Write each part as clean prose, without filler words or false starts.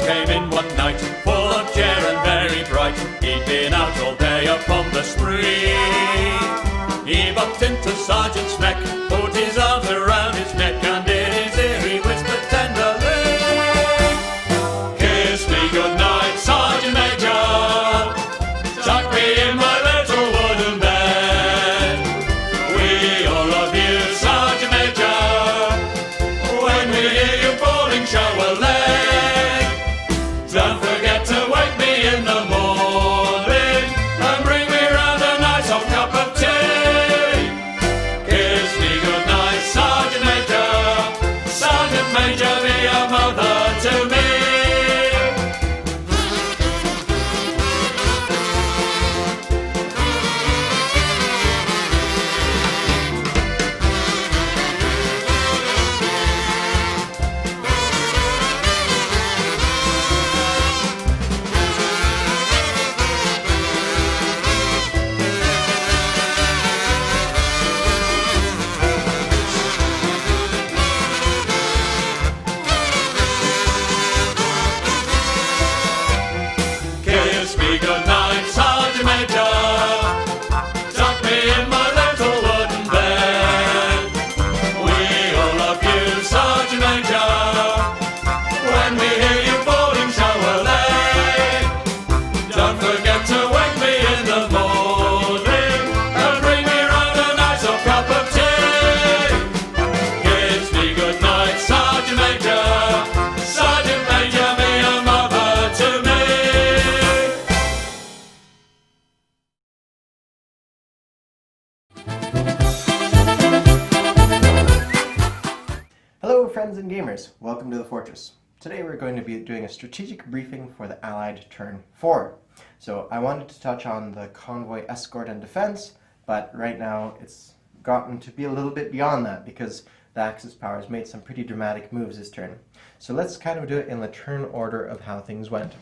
came in one night, full of cheer and very bright. He'd been out all day upon the spree. He bumped into Sergeant's neck, put his arms around his neck, and in his ear he whispered tenderly, "Kiss me goodnight, Sergeant Major. Tuck me in my little wooden bed. We all love you, Sergeant Major. When we hear you falling, show a leg. Don't forget to wake me in the morning and bring me round a nice hot cup of tea. Kiss me goodnight, Sergeant Major. Sergeant Major, be a mother to me." Kiss me goodnight, Sergeant Major. Tuck me in my little wooden bed. We all love you, Sergeant Major. When we hear you falling, show a leg. Don't forget to wake me in the morning and bring me round a nice hot cup of tea. Kiss me goodnight, Sergeant Major. Sergeant Major, be a mother to me. Hello friends and gamers, welcome to the Fortress. Today we're going to be doing a strategic briefing for the Allied turn 4. So I wanted to touch on the convoy escort and defense, but right now it's gotten to be a little bit beyond that because the Axis powers made some pretty dramatic moves this turn. So let's kind of do it in the turn order of how things went.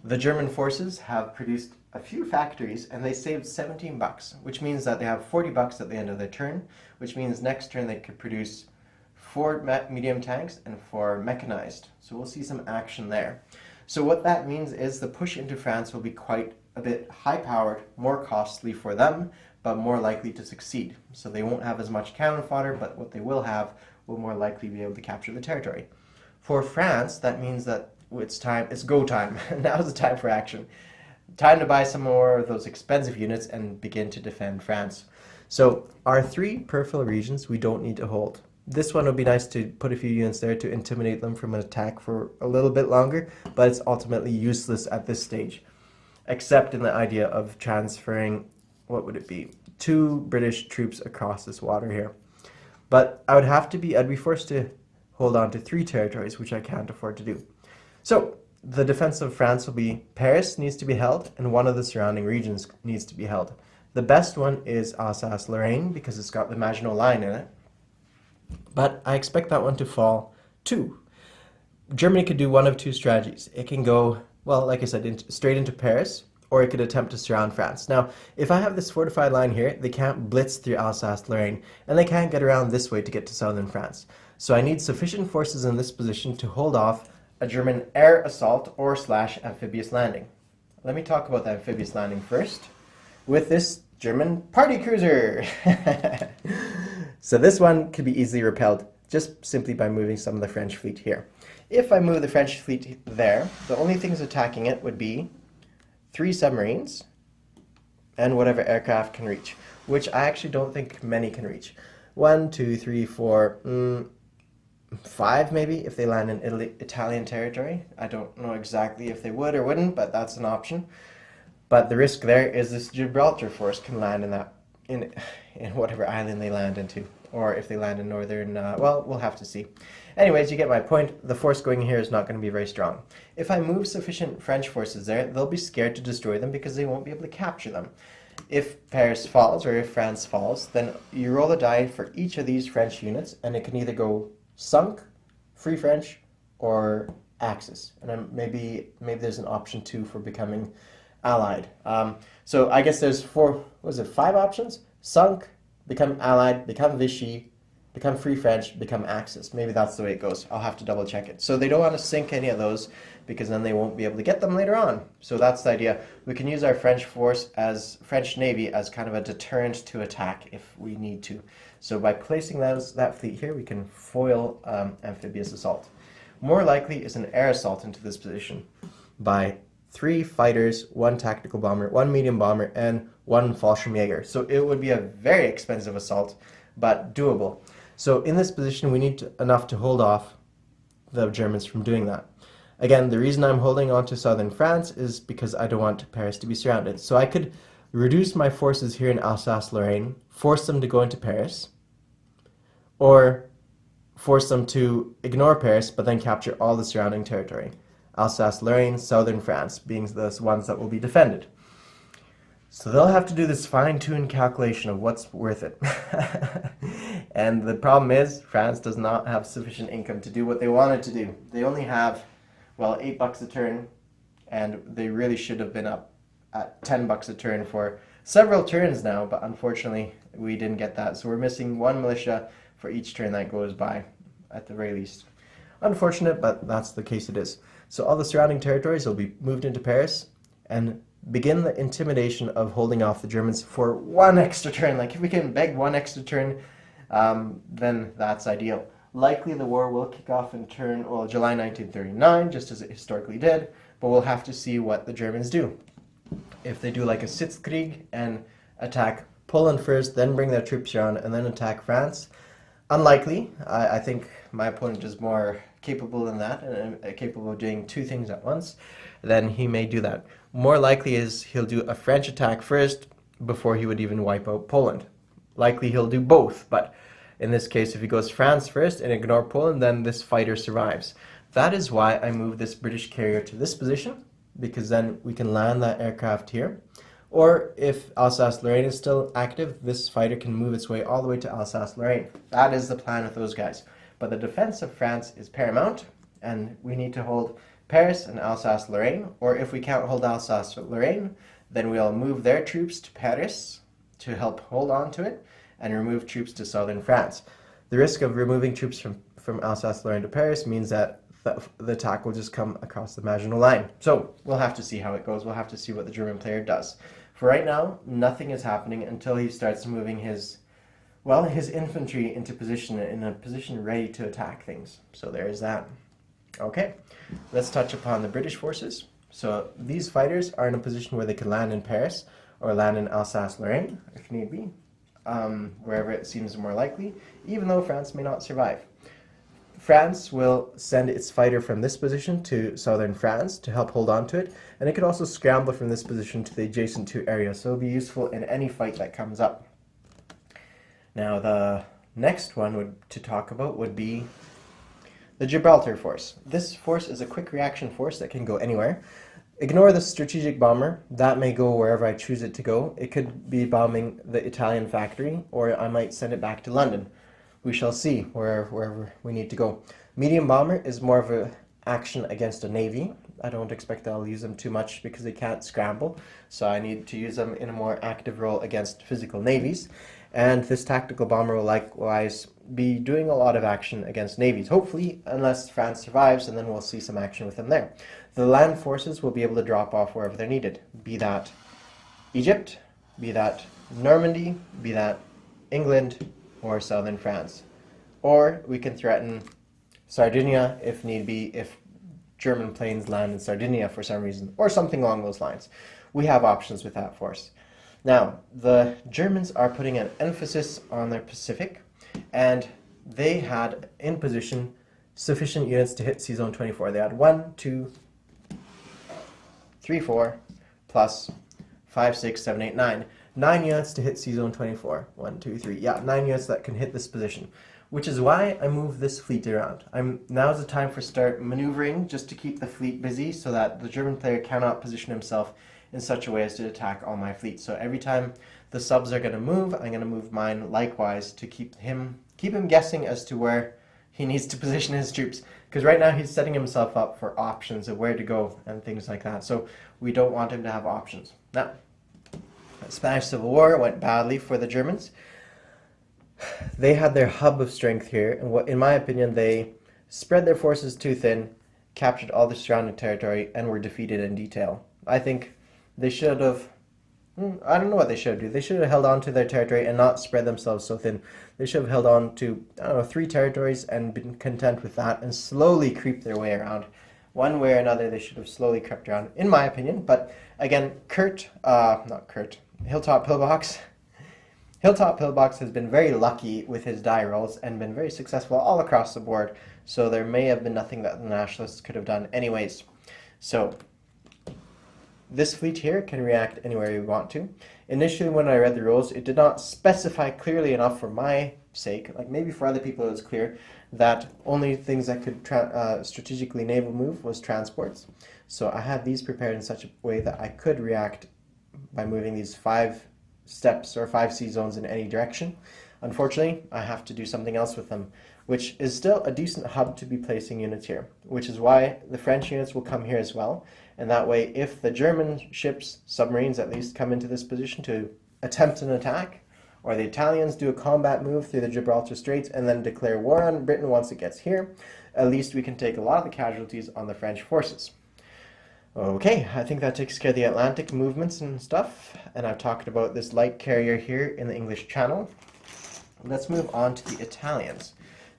The German forces have produced a few factories and they saved 17 bucks, which means that they have 40 bucks at the end of their turn, which means next turn they could produce 4 medium tanks and 4 mechanized. So we'll see some action there. So what that means is the push into France will be quite a bit high-powered, more costly for them, but more likely to succeed. So they won't have as much cannon fodder, but what they will have will more likely be able to capture the territory. For France, that means that it's go time. Now's the time for action. Time to buy some more of those expensive units and begin to defend France. So our 3 peripheral regions we don't need to hold. This one would be nice to put a few units there to intimidate them from an attack for a little bit longer, but it's ultimately useless at this stage, except in the idea of transferring, what would it be, 2 British troops across this water here. But I'd be forced to hold on to 3 territories, which I can't afford to do. So the defense of France will be Paris needs to be held, and one of the surrounding regions needs to be held. The best one is Alsace-Lorraine because it's got the Maginot Line in it. But I expect that one to fall too. Germany could do one of 2 strategies. It can go, well, like I said, straight into Paris, or it could attempt to surround France. Now, if I have this fortified line here, they can't blitz through Alsace-Lorraine, and they can't get around this way to get to southern France. So I need sufficient forces in this position to hold off a German air assault or / amphibious landing. Let me talk about the amphibious landing first with this German party cruiser. So this one could be easily repelled just simply by moving some of the French fleet here. If I move the French fleet there, the only things attacking it would be 3 submarines and whatever aircraft can reach, which I actually don't think many can reach. 1, 2, 3, 4, 5 maybe if they land in Italian territory. I don't know exactly if they would or wouldn't, but that's an option. But the risk there is this Gibraltar force can land in whatever island they land into, or if they land in northern, well, we'll have to see. Anyways, you get my point. The force going here is not going to be very strong. If I move sufficient French forces there, they'll be scared to destroy them because they won't be able to capture them. If Paris falls or if France falls, then you roll a die for each of these French units, and it can either go sunk, Free French, or Axis. And then maybe there's an option 2 for becoming Allied. So I guess there's 5 options? Sunk, become Allied, become Vichy, become Free French, become Axis. Maybe that's the way it goes. I'll have to double check it. So they don't want to sink any of those because then they won't be able to get them later on. So that's the idea. We can use our French Navy as kind of a deterrent to attack if we need to. So by placing that fleet here, we can foil amphibious assault. More likely is an air assault into this position by 3 fighters, 1 tactical bomber, 1 medium bomber, and 1 Fallschirmjäger. So it would be a very expensive assault, but doable. So in this position, we need enough to hold off the Germans from doing that. Again, the reason I'm holding on to southern France is because I don't want Paris to be surrounded. So I could reduce my forces here in Alsace-Lorraine, force them to go into Paris, or force them to ignore Paris but then capture all the surrounding territory. Alsace-Lorraine, southern France being the ones that will be defended. So they'll have to do this fine-tuned calculation of what's worth it. And the problem is, France does not have sufficient income to do what they wanted to do. They only have, well, $8 a turn, and they really should have been up at $10 a turn for several turns now, but unfortunately we didn't get that. So we're missing 1 militia for each turn that goes by, at the very least. Unfortunate, but that's the case it is. So all the surrounding territories will be moved into Paris and begin the intimidation of holding off the Germans for 1 extra turn. Like if we can beg 1 extra turn, then that's ideal. Likely the war will kick off in July 1939, just as it historically did, but we'll have to see what the Germans do. If they do like a Sitzkrieg and attack Poland first, then bring their troops around, and then attack France, unlikely. I think my opponent is more capable than that, and capable of doing 2 things at once, then he may do that. More likely is he'll do a French attack first before he would even wipe out Poland. Likely he'll do both, but in this case, if he goes France first and ignore Poland, then this fighter survives. That is why I moved this British carrier to this position, because then we can land that aircraft here. Or if Alsace-Lorraine is still active, this fighter can move its way all the way to Alsace-Lorraine. That is the plan with those guys. But the defense of France is paramount, and we need to hold Paris and Alsace-Lorraine, or if we can't hold Alsace-Lorraine, then we'll move their troops to Paris to help hold on to it, and remove troops to southern France. The risk of removing troops from Alsace-Lorraine to Paris means that the attack will just come across the Maginot Line. So we'll have to see how it goes. We'll have to see what the German player does. For right now, nothing is happening until he starts moving his infantry into position, in a position ready to attack things. So there's that. Okay, let's touch upon the British forces. So these fighters are in a position where they can land in Paris or land in Alsace-Lorraine, if need be, wherever it seems more likely, even though France may not survive. France will send its fighter from this position to southern France to help hold on to it, and it could also scramble from this position to the adjacent 2 areas, so it'll be useful in any fight that comes up. Now the next one to talk about would be the Gibraltar force. This force is a quick reaction force that can go anywhere. Ignore the strategic bomber. That may go wherever I choose it to go. It could be bombing the Italian factory, or I might send it back to London. We shall see wherever we need to go. Medium bomber is more of an action against a navy. I don't expect I'll use them too much because they can't scramble, so I need to use them in a more active role against physical navies. And this tactical bomber will likewise be doing a lot of action against navies, hopefully, unless France survives, and then we'll see some action with them there. The land forces will be able to drop off wherever they're needed, be that Egypt, be that Normandy, be that England, or southern France. Or we can threaten Sardinia if need be, if German planes land in Sardinia for some reason, or something along those lines. We have options with that force. Now, the Germans are putting an emphasis on their Pacific, and they had in position sufficient units to hit C-Zone 24. They had 1, 2, 3, 4, plus 5, 6, 7, 8, 9. 9 units to hit C-Zone 24. 1, 2, 3. Yeah, 9 units that can hit this position. Which is why I move this fleet around. Now's the time for start maneuvering, just to keep the fleet busy so that the German player cannot position himself in such a way as to attack all my fleet. So every time the subs are going to move, I'm going to move mine likewise to keep him guessing as to where he needs to position his troops. Because right now he's setting himself up for options of where to go and things like that. So we don't want him to have options. Now, the Spanish Civil War went badly for the Germans. they had their hub of strength here, and what, in my opinion, they spread their forces too thin, captured all the surrounding territory, and were defeated in detail. I think they should have. I don't know what they should do. They should have held on to their territory and not spread themselves so thin. They should have held on to, I don't know, 3 territories and been content with that and slowly creep their way around. One way or another, they should have slowly crept around, in my opinion. But again, Hilltop Pillbox. Hilltop Pillbox has been very lucky with his die rolls and been very successful all across the board. So there may have been nothing that the Nationalists could have done anyways. So this fleet here can react anywhere you want to. Initially, when I read the rules, it did not specify clearly enough for my sake, like maybe for other people it was clear, that only things that could strategically naval move was transports. So I had these prepared in such a way that I could react by moving these 5 steps or 5 sea zones in any direction. Unfortunately, I have to do something else with them, which is still a decent hub to be placing units here, which is why the French units will come here as well. And that way, if the German ships, submarines at least, come into this position to attempt an attack, or the Italians do a combat move through the Gibraltar Straits and then declare war on Britain once it gets here, at least we can take a lot of the casualties on the French forces. Okay, I think that takes care of the Atlantic movements and stuff, and I've talked about this light carrier here in the English Channel. Let's move on to the Italians.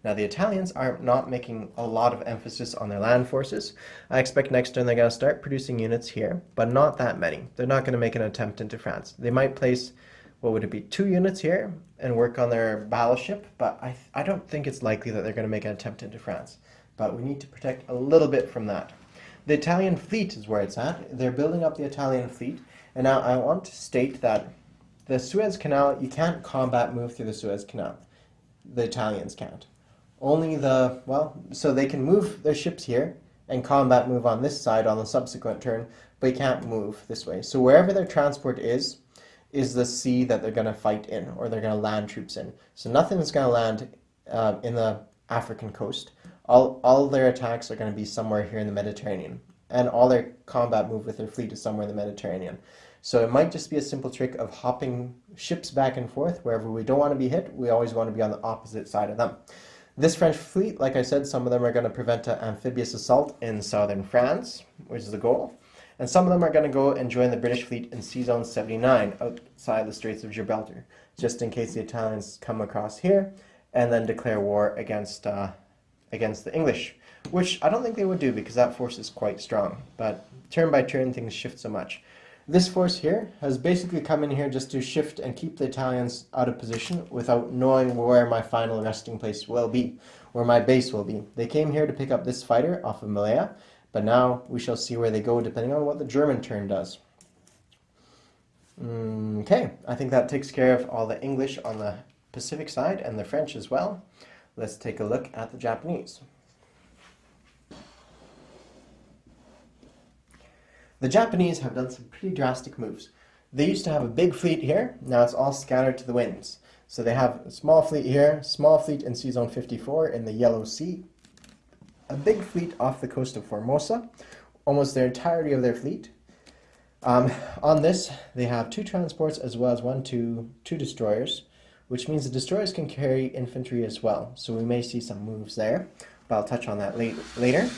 Now, the Italians are not making a lot of emphasis on their land forces. I expect next turn they're going to start producing units here, but not that many. They're not going to make an attempt into France. They might place, what would it be, 2 units here and work on their battleship, but I don't think it's likely that they're going to make an attempt into France. But we need to protect a little bit from that. The Italian fleet is where it's at. They're building up the Italian fleet, and now I want to state that the Suez Canal, you can't combat move through the Suez Canal. The Italians can't. Only so they can move their ships here and combat move on this side on the subsequent turn, but you can't move this way. So wherever their transport is the sea that they're going to fight in, or they're going to land troops in. So nothing's going to land in the African coast. All their attacks are going to be somewhere here in the Mediterranean, and all their combat move with their fleet is somewhere in the Mediterranean. So it might just be a simple trick of hopping ships back and forth. Wherever we don't want to be hit, we always want to be on the opposite side of them. This French fleet, like I said, some of them are going to prevent an amphibious assault in southern France, which is the goal. And some of them are going to go and join the British fleet in Sea Zone 79 outside the Straits of Gibraltar, just in case the Italians come across here and then declare war against the English, which I don't think they would do because that force is quite strong. But turn by turn, things shift so much. This force here has basically come in here just to shift and keep the Italians out of position without knowing where my final resting place will be, where my base will be. They came here to pick up this fighter off of Malaya, but now we shall see where they go depending on what the German turn does. Okay, I think that takes care of all the English on the Pacific side and the French as well. Let's take a look at the Japanese. The Japanese have done some pretty drastic moves. They used to have a big fleet here, now it's all scattered to the winds. So they have a small fleet here, small fleet in Sea Zone 54 in the Yellow Sea, a big fleet off the coast of Formosa, almost the entirety of their fleet. On this, they have 2 transports as well as 2 destroyers, which means the destroyers can carry infantry as well. So we may see some moves there, but I'll touch on that later.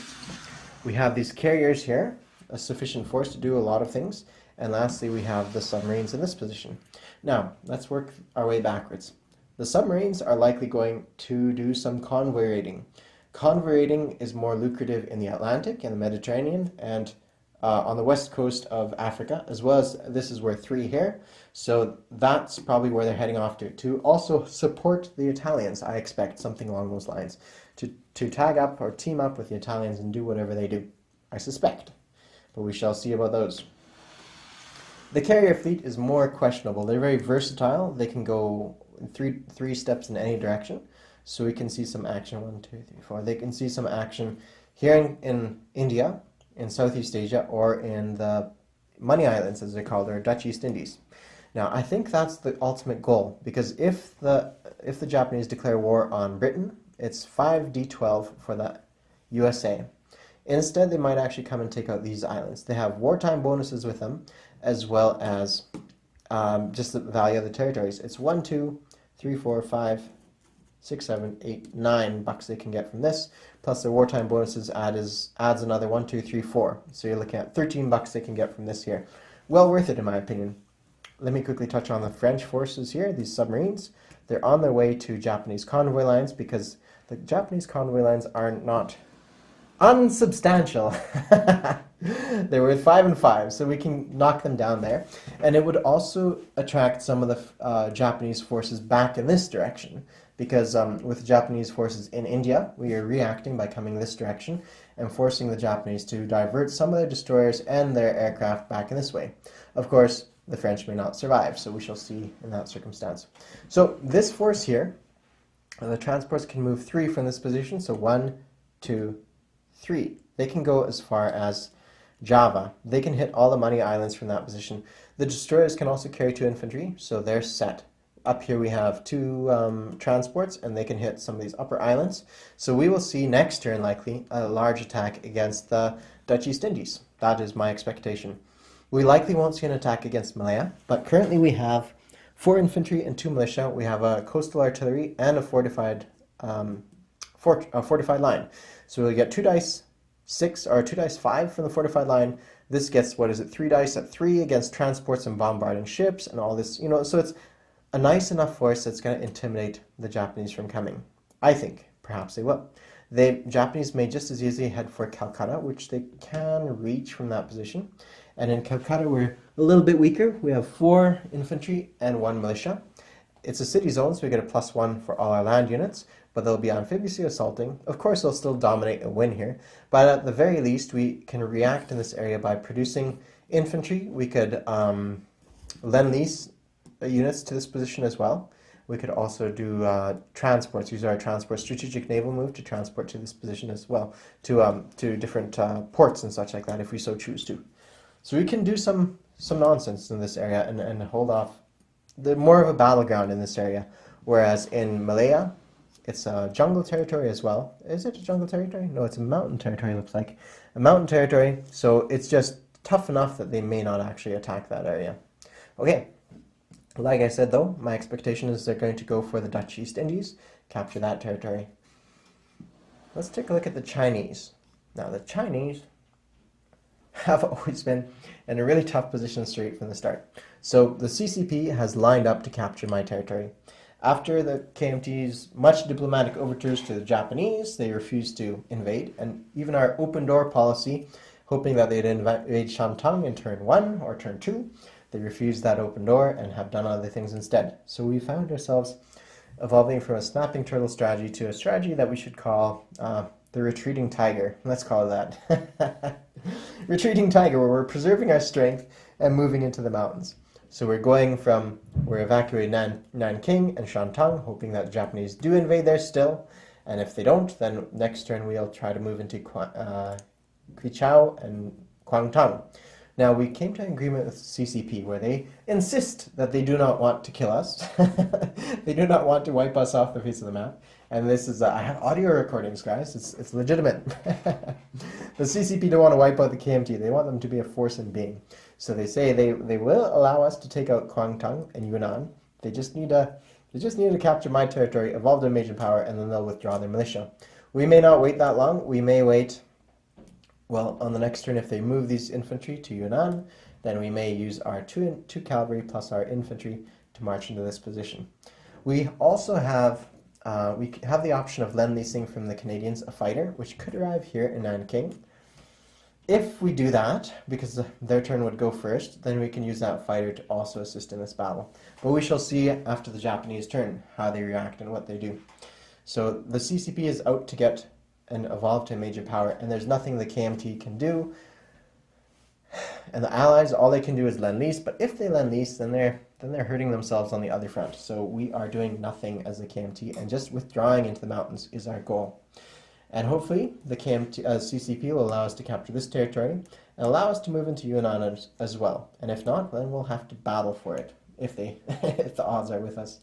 We have these carriers here, a sufficient force to do a lot of things. And lastly, we have the submarines in this position. Now, let's work our way backwards. The submarines are likely going to do some convoy raiding. Convoy raiding is more lucrative in the Atlantic and the Mediterranean and on the west coast of Africa, as well as this is where 3 here. So that's probably where they're heading off to also support the Italians. I expect something along those lines, to tag up or team up with the Italians and do whatever they do, I suspect. But we shall see about those. The carrier fleet is more questionable. They're very versatile. They can go three steps in any direction. So we can see some action, 1, 2, 3, 4. They can see some action here in India, in Southeast Asia, or in the Money Islands, as they're called, or Dutch East Indies. Now, I think that's the ultimate goal, because if the Japanese declare war on Britain, it's 5d12 for the USA. Instead, they might actually come and take out these islands. They have wartime bonuses with them, as well as just the value of the territories. It's 1, 2, 3, 4, 5, 6, 7, 8, 9 bucks they can get from this. Plus their wartime bonuses adds another 1, 2, 3, 4. So you're looking at 13 bucks they can get from this here. Well worth it in my opinion. Let me quickly touch on the French forces here, these submarines. They're on their way to Japanese convoy lines because the Japanese convoy lines are not unsubstantial. They're worth 5 and 5, so we can knock them down there. And it would also attract some of the Japanese forces back in this direction because with Japanese forces in India, we are reacting by coming this direction and forcing the Japanese to divert some of their destroyers and their aircraft back in this way. Of course, the French may not survive, so we shall see in that circumstance. So this force here, the transports can move 3 from this position, so 1, 2, 3. They can go as far as Java. They can hit all the Money Islands from that position. The destroyers can also carry 2 infantry, so they're set. Up here we have 2 transports, and they can hit some of these upper islands. So we will see next turn likely a large attack against the Dutch East Indies. That is my expectation. We likely won't see an attack against Malaya, but currently we have 4 infantry and 2 militia. We have a coastal artillery and a fortified line. So we'll get 2 dice 6 or 2 dice 5 from the fortified line. This gets, 3 dice at 3 against transports and bombarding ships and all this, so it's a nice enough force that's going to intimidate the Japanese from coming. I think perhaps they will. The Japanese may just as easily head for Calcutta, which they can reach from that position. And in Calcutta, we're a little bit weaker. We have 4 infantry and 1 militia. It's a city zone, so we get a +1 for all our land units, but they'll be amphibiously assaulting. Of course, they'll still dominate and win here, but at the very least, we can react in this area by producing infantry. We could lend-lease units to this position as well. We could also do transports, use our transport strategic naval move to transport to this position as well, to different ports and such like that if we so choose to. So we can do some nonsense in this area and hold off. More of a battleground in this area, whereas in Malaya, it's a jungle territory as well. Is it a jungle territory? No, it's a mountain territory, it looks like. A mountain territory, so it's just tough enough that they may not actually attack that area. Okay, like I said though, my expectation is they're going to go for the Dutch East Indies, capture that territory. Let's take a look at the Chinese. Now the Chinese have always been in a really tough position straight from the start. So the CCP has lined up to capture my territory. After the KMT's much diplomatic overtures to the Japanese, they refused to invade, and even our open door policy, hoping that they'd invade Shantung in turn 1 or turn 2, they refused that open door and have done other things instead. So we found ourselves evolving from a snapping turtle strategy to a strategy that we should call the retreating tiger. Let's call it that. Retreating tiger, where we're preserving our strength and moving into the mountains. So we're evacuating Nanking and Shantung, hoping that the Japanese do invade there still. And if they don't, then next turn we'll try to move into Qichao and Kwangtung. Now, we came to an agreement with CCP where they insist that they do not want to kill us. They do not want to wipe us off the face of the map. And this is, I have audio recordings, guys. It's legitimate. The CCP don't want to wipe out the KMT. They want them to be a force in being. So they say they will allow us to take out Kwangtung and Yunnan. They just need to capture my territory, evolve their major power, and then they'll withdraw their militia. We may not wait that long. We may wait, well, on the next turn, if they move these infantry to Yunnan, then we may use our two cavalry plus our infantry to march into this position. We also have the option of lend-leasing from the Canadians a fighter, which could arrive here in Nanking. If we do that, because their turn would go first, then we can use that fighter to also assist in this battle. But we shall see after the Japanese turn how they react and what they do. So the CCP is out to get and evolve to a major power, and there's nothing the KMT can do. And the Allies, all they can do is lend-lease, but if they lend-lease, then they're hurting themselves on the other front. So we are doing nothing as the KMT, and just withdrawing into the mountains is our goal. And hopefully the CCP will allow us to capture this territory and allow us to move into Yunnan as well. And if not, then we'll have to battle for it if the odds are with us.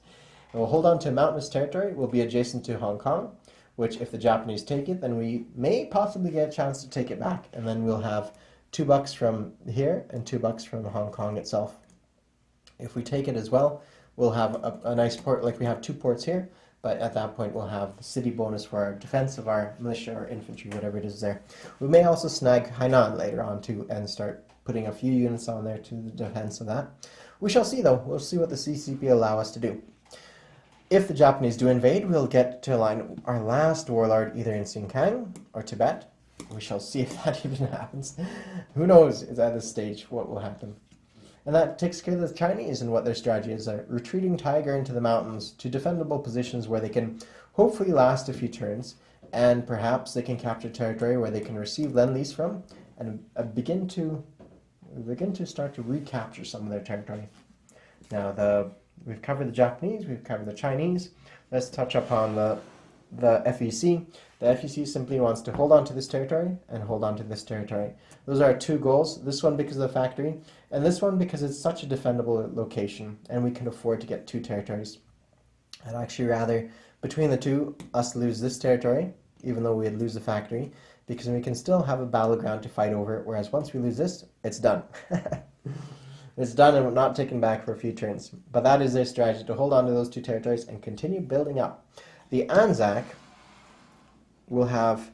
And we'll hold on to a mountainous territory. We'll be adjacent to Hong Kong, which if the Japanese take it, then we may possibly get a chance to take it back. And then we'll have $2 from here and $2 from Hong Kong itself. If we take it as well, we'll have a nice port, like we have 2 ports here, but at that point we'll have the city bonus for our defense of our militia or infantry, whatever it is there. We may also snag Hainan later on too and start putting a few units on there to the defense of that. We shall see though. We'll see what the CCP allow us to do. If the Japanese do invade, we'll get to align our last warlord either in Xinjiang or Tibet. We shall see if that even happens. Who knows at this stage what will happen. And that takes care of the Chinese and what their strategy is. A retreating tiger into the mountains to defendable positions where they can hopefully last a few turns, and perhaps they can capture territory where they can receive lend-lease from and begin to start to recapture some of their territory. Now we've covered the Japanese, we've covered the Chinese. Let's touch upon the FEC. The FEC simply wants to hold on to this territory and hold on to this territory. Those are our two goals. This one because of the factory, and this one because it's such a defendable location and we can afford to get two territories. I'd actually rather, between the two, us lose this territory, even though we'd lose the factory, because we can still have a battleground to fight over, whereas once we lose this, it's done. It's done and we're not taken back for a few turns. But that is their strategy, to hold on to those two territories and continue building up. The Anzac will have,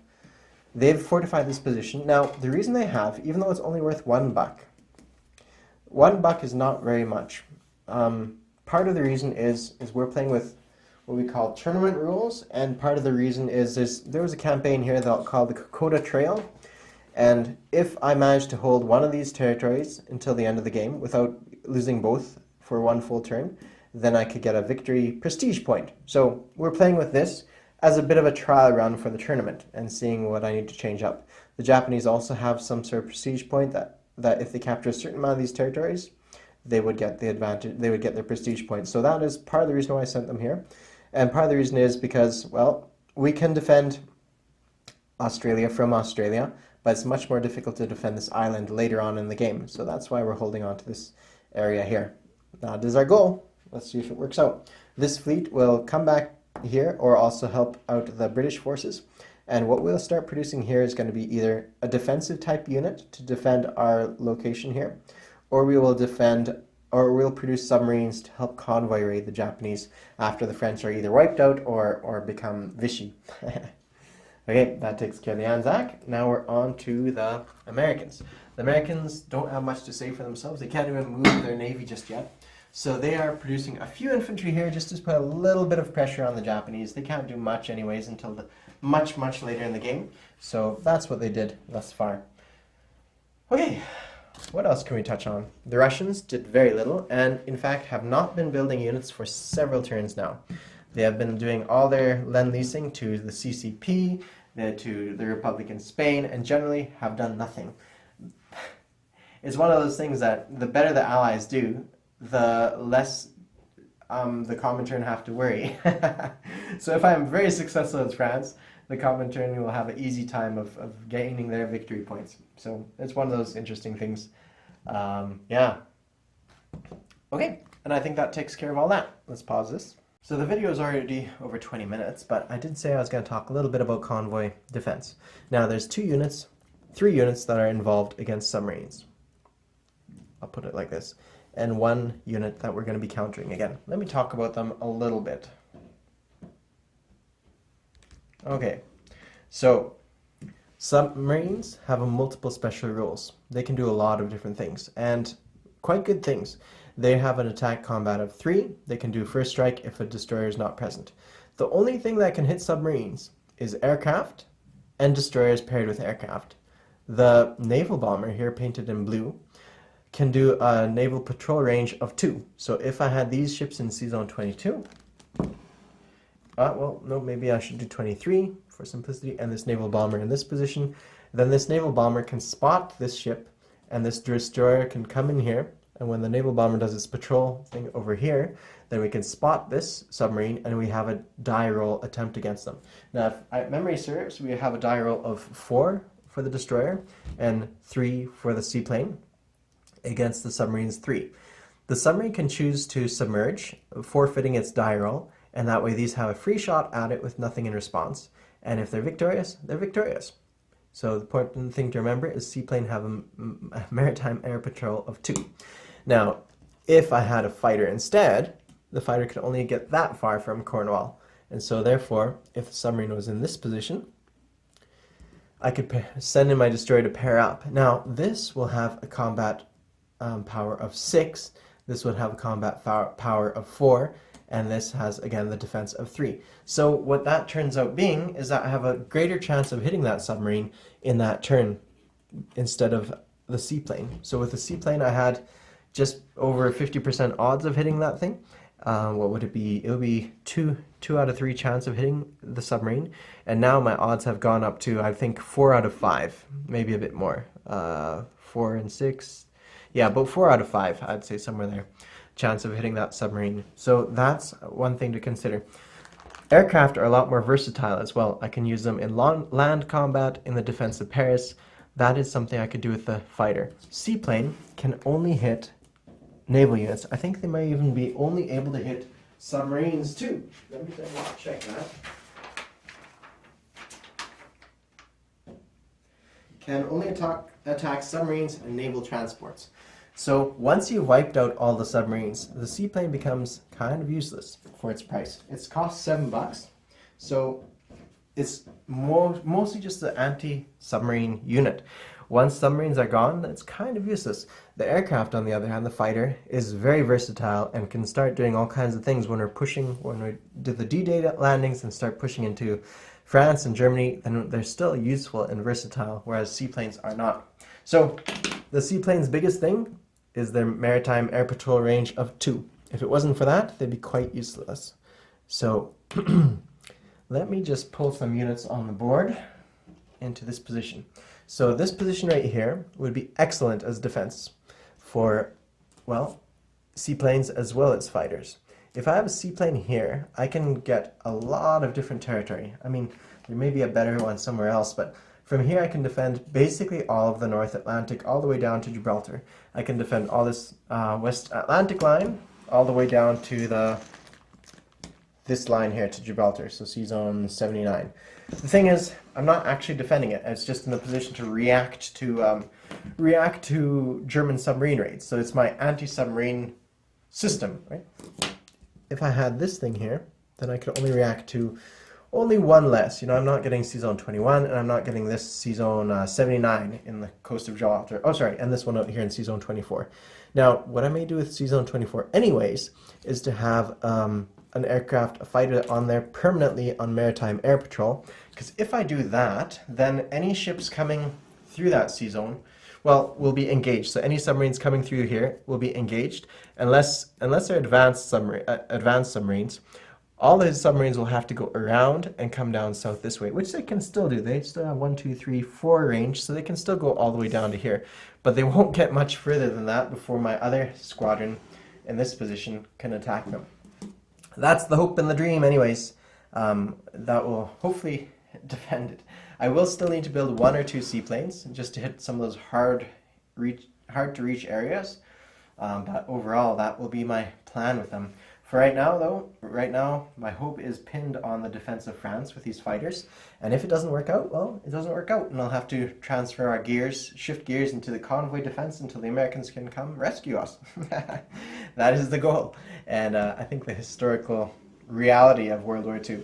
they've fortified this position. Now, the reason they have, even though it's only worth $1, $1 is not very much. Part of the reason is we're playing with what we call tournament rules, and part of the reason is there was a campaign here called the Kokoda Trail, and if I manage to hold one of these territories until the end of the game without losing both for one full turn, then I could get a victory prestige point. So we're playing with this as a bit of a trial run for the tournament and seeing what I need to change up. The Japanese also have some sort of prestige point that if they capture a certain amount of these territories, they would get the advantage, they would get their prestige points. So that is part of the reason why I sent them here. And part of the reason is because, well, we can defend Australia from Australia, but it's much more difficult to defend this island later on in the game. So that's why we're holding on to this area here. That is our goal. Let's see if it works out. This fleet will come back here or also help out the British forces. And what we'll start producing here is going to be either a defensive type unit to defend our location here, or we'll produce submarines to help convoy raid the Japanese after the French are either wiped out or become Vichy. Okay, that takes care of the Anzac. Now we're on to the Americans. The Americans don't have much to say for themselves. They can't even move their navy just yet. So they are producing a few infantry here just to put a little bit of pressure on the Japanese. They can't do much anyways until much later in the game. So that's what they did thus far. Okay, what else can we touch on? The Russians did very little and in fact have not been building units for several turns now. They have been doing all their lend-leasing to the CCP, to the Republic in Spain, and generally have done nothing. It's one of those things that the better the allies do, the less the Comintern have to worry. So if I'm very successful as France, the Comintern will have an easy time of gaining their victory points. So it's one of those interesting things. Yeah. Okay, and I think that takes care of all that. Let's pause this. So the video is already over 20 minutes, but I did say I was going to talk a little bit about convoy defense. Now there's 3 units that are involved against submarines. I'll put it like this. And 1 unit that we're going to be countering again. Let me talk about them a little bit. Okay, so submarines have multiple special rules. They can do a lot of different things, and quite good things. They have an attack combat of 3. They can do first strike if a destroyer is not present. The only thing that can hit submarines is aircraft and destroyers paired with aircraft. The naval bomber, here painted in blue, can do a naval patrol range of 2. So if I had these ships in Sea Zone 22, well, no, maybe I should do 23 for simplicity, and this naval bomber in this position, then this naval bomber can spot this ship, and this destroyer can come in here, and when the naval bomber does its patrol thing over here, then we can spot this submarine, and we have a die roll attempt against them. Now, if memory serves, we have a die roll of 4 for the destroyer, and 3 for the seaplane, against the submarine's 3. The submarine can choose to submerge, forfeiting its die roll, and that way these have a free shot at it with nothing in response. And if they're victorious, they're victorious. So the important thing to remember is seaplane have a maritime air patrol of 2. Now, if I had a fighter instead, the fighter could only get that far from Cornwall. And so therefore, if the submarine was in this position, I could send in my destroyer to pair up. Now, this will have a combat power of 6. This would have a combat power of 4. And this has, again, the defense of 3. So what that turns out being is that I have a greater chance of hitting that submarine in that turn instead of the seaplane. So with the seaplane, I had just over 50% odds of hitting that thing. What would it be? It would be 2 out of 3 chance of hitting the submarine. And now my odds have gone up to, I think, 4 out of 5, maybe a bit more. 4 and 6. Yeah, about 4 out of 5, I'd say somewhere there. Chance of hitting that submarine. So that's one thing to consider. Aircraft are a lot more versatile as well. I can use them in land combat, in the defense of Paris. That is something I could do with the fighter. Seaplane can only hit naval units. I think they might even be only able to hit submarines too. Let me check that. Can only attack submarines and naval transports. So once you've wiped out all the submarines, the seaplane becomes kind of useless for its price. It's cost $7, so it's mostly just the anti-submarine unit. Once submarines are gone, it's kind of useless. The aircraft, on the other hand, the fighter, is very versatile and can start doing all kinds of things when we do the D-Day landings and start pushing into France and Germany, then they're still useful and versatile, whereas seaplanes are not. So the seaplane's biggest thing is their maritime air patrol range of 2. If it wasn't for that, they'd be quite useless. So let me just pull some units on the board into this position. So this position right here would be excellent as defense for, well, seaplanes as well as fighters. If I have a seaplane here, I can get a lot of different territory. I mean, there may be a better one somewhere else, but from here I can defend basically all of the North Atlantic all the way down to Gibraltar. I can defend all this West Atlantic line all the way down to this line here to Gibraltar, so sea zone 79. The thing is, I'm not actually defending it. It's just in the position to react to German submarine raids. So it's my anti-submarine system, right? If I had this thing here, then I could only react to only one less. You know, I'm not getting sea zone 21, and I'm not getting this sea zone 79 in the coast of Gibraltar. Oh, sorry, and this one out here in sea zone 24. Now, what I may do with sea zone 24 anyways is to have an aircraft, a fighter on there permanently on maritime air patrol, because if I do that, then any ships coming through that sea zone, well, will be engaged. So any submarines coming through here will be engaged, unless they're advanced submarines. All the submarines will have to go around and come down south this way, which they can still do. They still have 1, 2, 3, 4 range, so they can still go all the way down to here. But they won't get much further than that before my other squadron in this position can attack them. That's the hope and the dream anyways. That will hopefully defend it. I will still need to build 1 or 2 seaplanes just to hit some of those hard to reach areas. But overall, that will be my plan with them. For right now, though, my hope is pinned on the defense of France with these fighters. And if it doesn't work out, well, it doesn't work out. And I'll have to transfer our gears, shift gears into the convoy defense until the Americans can come rescue us. That is the goal. And I think the historical reality of World War II.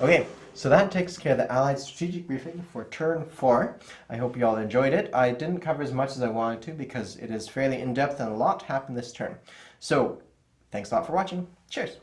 Okay, so that takes care of the Allied strategic briefing for turn 4. I hope you all enjoyed it. I didn't cover as much as I wanted to because it is fairly in-depth and a lot happened this turn. So, thanks a lot for watching. Cheers!